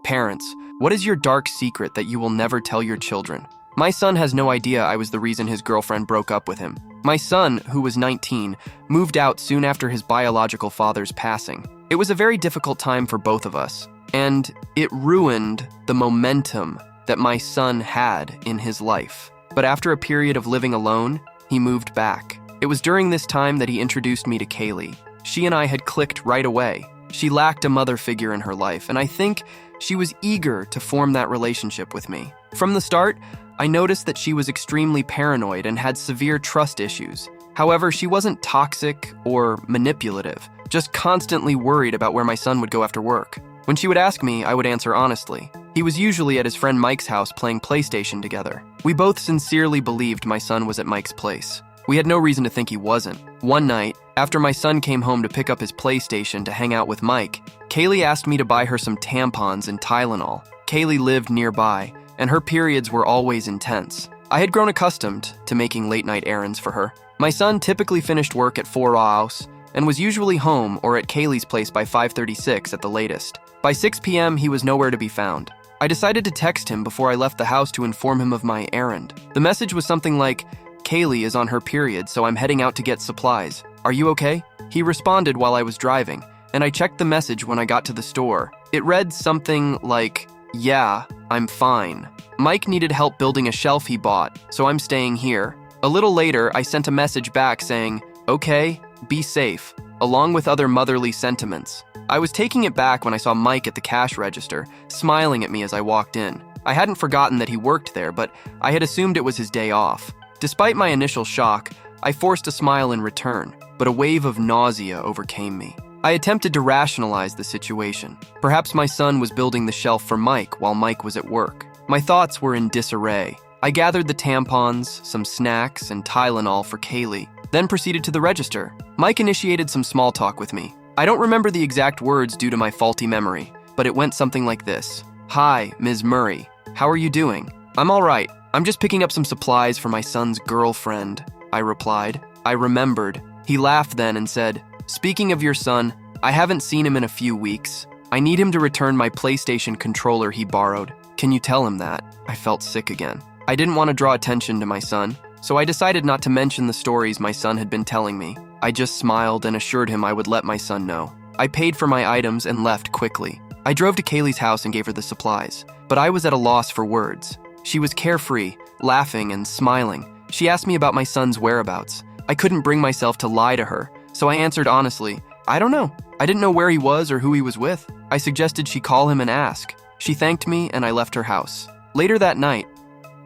Parents, what is your dark secret that you will never tell your children? My son has no idea I was the reason his girlfriend broke up with him. My son, who was 19, moved out soon after his biological father's passing. It was a very difficult time for both of us, and it ruined the momentum that my son had in his life. But after a period of living alone, he moved back. It was during this time that he introduced me to Kaylee. She and I had clicked right away. She lacked a mother figure in her life, and I think she was eager to form that relationship with me. From the start, I noticed that she was extremely paranoid and had severe trust issues. However, she wasn't toxic or manipulative, just constantly worried about where my son would go after work. When she would ask me, I would answer honestly. He was usually at his friend Mike's house playing PlayStation together. We both sincerely believed my son was at Mike's place. We had no reason to think he wasn't. One night, after my son came home to pick up his PlayStation to hang out with Mike, Kaylee asked me to buy her some tampons and Tylenol. Kaylee lived nearby, and her periods were always intense. I had grown accustomed to making late-night errands for her. My son typically finished work at 4 hours and was usually home or at Kaylee's place by 5:36 at the latest. By 6 p.m., he was nowhere to be found. I decided to text him before I left the house to inform him of my errand. The message was something like, "Kaylee is on her period, so I'm heading out to get supplies. Are you okay?" He responded while I was driving, and I checked the message when I got to the store. It read something like, "Yeah, I'm fine. Mike needed help building a shelf he bought, so I'm staying here." A little later, I sent a message back saying, "Okay, be safe," along with other motherly sentiments. I was taking it back when I saw Mike at the cash register, smiling at me as I walked in. I hadn't forgotten that he worked there, but I had assumed it was his day off. Despite my initial shock, I forced a smile in return, but a wave of nausea overcame me. I attempted to rationalize the situation. Perhaps my son was building the shelf for Mike while Mike was at work. My thoughts were in disarray. I gathered the tampons, some snacks, and Tylenol for Kaylee, then proceeded to the register. Mike initiated some small talk with me. I don't remember the exact words due to my faulty memory, but it went something like this. "Hi, Ms. Murray. How are you doing?" "I'm all right. I'm just picking up some supplies for my son's girlfriend," I replied. I remembered. He laughed then and said, "Speaking of your son, I haven't seen him in a few weeks. I need him to return my PlayStation controller he borrowed. Can you tell him that?" I felt sick again. I didn't want to draw attention to my son, so I decided not to mention the stories my son had been telling me. I just smiled and assured him I would let my son know. I paid for my items and left quickly. I drove to Kaylee's house and gave her the supplies, but I was at a loss for words. She was carefree, laughing and smiling. She asked me about my son's whereabouts. I couldn't bring myself to lie to her, so I answered honestly, "I don't know. I didn't know where he was or who he was with." I suggested she call him and ask. She thanked me and I left her house. Later that night,